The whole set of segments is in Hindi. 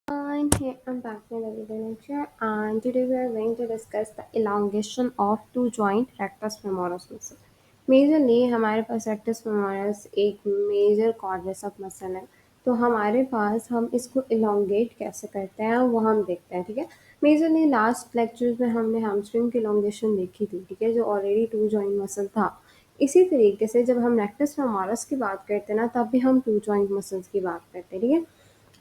And here I'm back with another lecture, and today we are going to discuss the elongation of two joint rectus femoris muscle. Majorly हमारे पास rectus femoris एक मेजर quadriceps मसल है, तो हमारे पास हम इसको elongate कैसे करते हैं वो हम देखते हैं, ठीक है। मेजरली लास्ट लेक्चर्स में हमने hamstring की elongation देखी थी, ठीक है, जो ऑलरेडी टू जॉइंट मसल था। इसी तरीके से जब हम rectus femoris की बात करते हैं ना, तब भी हम टू जॉइंट मसल्स की बात करते हैं, ठीक है।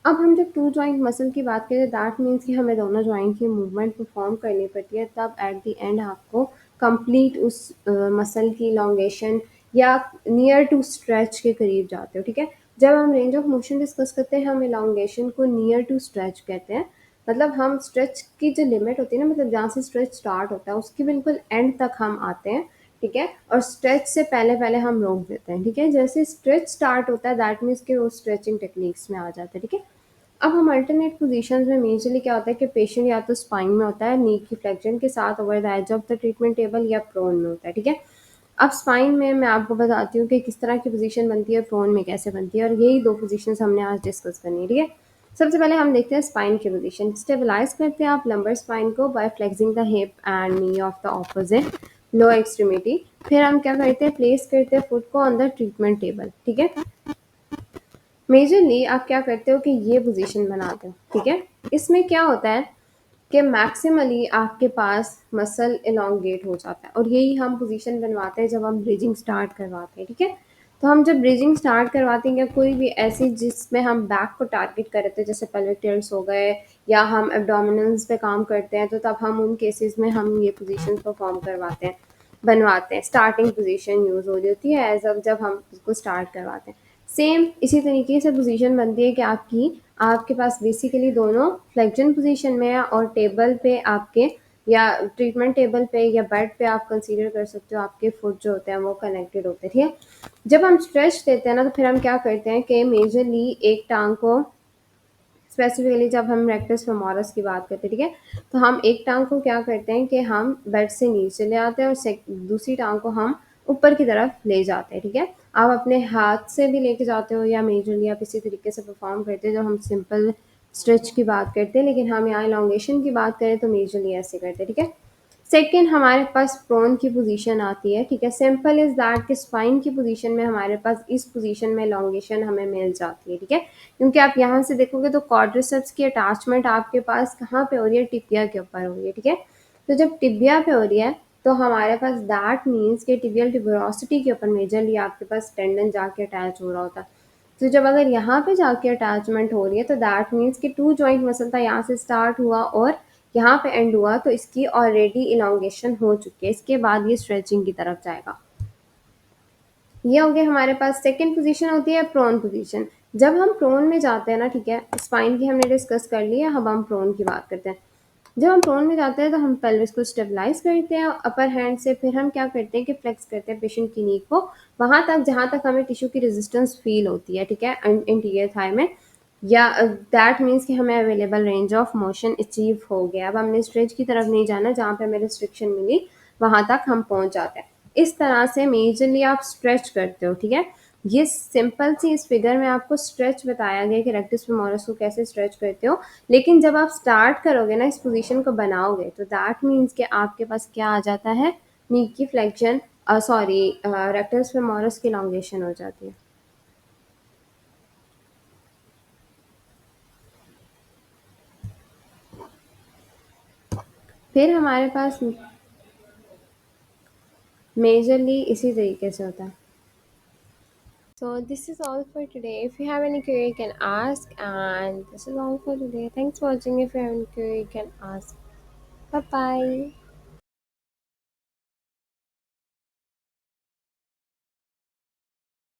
अब हम जब टू जॉइंट मसल की बात करें दैट मीन्स कि हमें दोनों जॉइंट की मूवमेंट परफॉर्म करनी पड़ती है, तब एट द एंड आपको कंप्लीट उस मसल की इलोंगेशन या नियर टू स्ट्रेच के करीब जाते हो, ठीक है। जब हम रेंज ऑफ मोशन डिस्कस करते हैं हम इलोंगेशन को नियर टू स्ट्रेच कहते हैं। मतलब हम स्ट्रेच की जो लिमिट होती है ना, मतलब जहाँ से स्ट्रेच स्टार्ट होता है उसकी बिल्कुल एंड तक हम आते हैं, ठीक है। और स्ट्रेच से पहले पहले हम रोक देते हैं, ठीक है। जैसे स्ट्रेच स्टार्ट होता है दैट मीन्स कि वो स्ट्रेचिंग टेक्निक्स में आ जाता है, ठीक है। अब हम अल्टरनेट पोजीशंस में मेजरली क्या होता है कि पेशेंट या तो स्पाइन में होता है नी की फ्लेक्शन के साथ over the edge of the treatment table, या प्रोन में होता है, ठीक है। अब स्पाइन में मैं आपको बताती हूँ कि किस तरह की पोजीशन बनती है, प्रोन में कैसे बनती है, और यही दो पोजीशंस हमने आज डिस्कस करनी है, ठीक है। सबसे पहले हम देखते हैं स्पाइन की पोजीशन। स्टेबलाइज करते हैं आप लंबर स्पाइन को by flexing the hip and knee of the opposite low extremity. फिर हम क्या करते हैं, प्लेस करते हैं फुट को ऑन द ट्रीटमेंट टेबल, ठीक है। मेजरली आप क्या करते हो कि ये पोजीशन बनाते हो, ठीक है। इसमें क्या होता है कि मैक्सिमली आपके पास मसल इलोंगेट हो जाता है, और यही हम पोजीशन बनवाते हैं जब हम ब्रिजिंग स्टार्ट करवाते हैं, ठीक है। तो हम जब ब्रिजिंग स्टार्ट करवाते हैं या कोई भी ऐसी जिसमें हम बैक को टारगेट कर रहे थे, जैसे पेल्विक टिल्ट्स हो गए या हम एब्डोमिनल्स पे काम करते हैं, तो तब हम उन केसेस में हम ये पोजीशन परफॉर्म करवाते हैं, बनवाते हैं। स्टार्टिंग पोजीशन यूज़ हो रही होती है एज अब जब हम उसको स्टार्ट करवाते हैं। सेम इसी तरीके से पोजीशन बनती है कि आपके पास बेसिकली दोनों फ्लेक्जन पोजीशन में है, और टेबल पे आपके या ट्रीटमेंट टेबल पे या बेड पे आप कंसीडर कर सकते हो आपके फुट जो होते हैं वो कनेक्टेड होते हैं, ठीक है। जब हम स्ट्रेच देते हैं ना, तो फिर हम क्या करते हैं कि मेजरली एक टांग को स्पेसिफिकली जब हम रेक्टस फेमोरस की बात करते हैं, ठीक है, तो हम एक टांग को क्या करते हैं कि हम बेड से नीचे ले आते हैं और दूसरी टांग को हम ऊपर की तरफ ले जाते हैं, ठीक है। आप अपने हाथ से भी लेके जाते हो या मेजरली आप इसी तरीके से परफॉर्म करते हैं जो हम सिंपल स्ट्रेच की बात करते हैं, लेकिन हम यहाँ इलांगेशन की बात करें तो मेजरली ऐसे करते हैं, ठीक है। सेकंड हमारे पास प्रोन की पोजीशन आती है, ठीक है। सिंपल इज दैट कि स्पाइन की पोजीशन में हमारे पास इस पोजीशन में एलोंगेशन हमें मिल जाती है, ठीक है। क्योंकि आप यहाँ से देखोगे तो क्वाड्रिसेप्स की अटैचमेंट आपके पास कहाँ पे हो रही है, टिबिया के ऊपर हो रही है, ठीक है। तो जब टिबिया पे हो रही है तो हमारे पास दैट मीन्स कि टिबियल ट्यूबरोसिटी के ऊपर मेजरली आपके पास टेंडन जाके अटैच हो रहा होता है। तो जब अगर यहाँ पे जाके अटैचमेंट हो रही है तो दैट मीन्स कि टू जॉइंट मसल था, यहाँ से स्टार्ट हुआ और यहाँ पे एंड हुआ, तो इसकी ऑलरेडी इलांगेशन हो चुकी है, इसके बाद ये स्ट्रेचिंग की तरफ जाएगा। ये हो गया हमारे पास। सेकंड पोजीशन होती है प्रोन पोजीशन। जब हम प्रोन में जाते हैं ना, ठीक है, स्पाइन की हमने डिस्कस कर ली है, अब हम प्रोन की बात करते हैं। जब हम प्रोन में जाते हैं तो हम पेल्विस को स्टेबलाइज करते हैं अपर हैंड से, फिर हम क्या करते हैं कि फ्लेक्स करते हैं पेशेंट की नी को वहां तक जहां तक हमें टिश्यू की रेजिस्टेंस फील होती है, ठीक है, इंटीरियर थाई में, या दैट मीन्स कि हमें available range of motion achieve हो गया। अब हमने स्ट्रेच की तरफ नहीं जाना, जहाँ पे हमें रिस्ट्रिक्शन मिली वहां तक हम पहुंच जाते हैं। इस तरह से मेजरली आप स्ट्रेच करते हो, ठीक है। ये सिंपल सी इस फिगर में आपको स्ट्रेच बताया गया कि रेक्टस फेमोरस को कैसे स्ट्रेच करते हो, लेकिन जब आप स्टार्ट करोगे ना, इस पोजीशन को बनाओगे, तो दैट मीन्स कि आपके पास क्या आ जाता है, नी की फ्लेक्शन, सॉरी, रेक्टस फेमोरस की इलांगेशन हो जाती है। फिर हमारे पास मेजरली इसी तरीके से होता है। So this is all for today. If you have any query, you can ask. And this is all for today. Thanks for watching. If you have any query, you can ask. Bye bye.